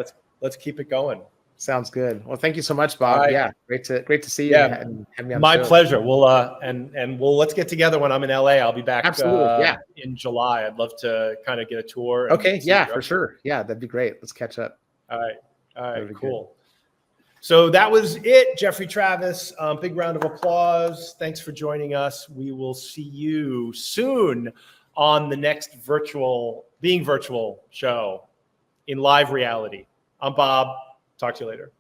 let's keep it going. Sounds good. Well, thank you so much, Bob. right. Yeah, great to see you. Yeah, and have me on my the show. pleasure. We'll let's get together when I'm in LA. I'll be back Absolutely, yeah. in July. I'd love to kind of get a tour. And Okay, see yeah, what you're for up to. sure. Yeah, that'd be great. Let's catch up. All right, That'd be cool. So that was it, Jeffrey Travis. Big round of applause. Thanks for joining us. We will see you soon on the next virtual show in live reality. I'm Bob. Talk to you later.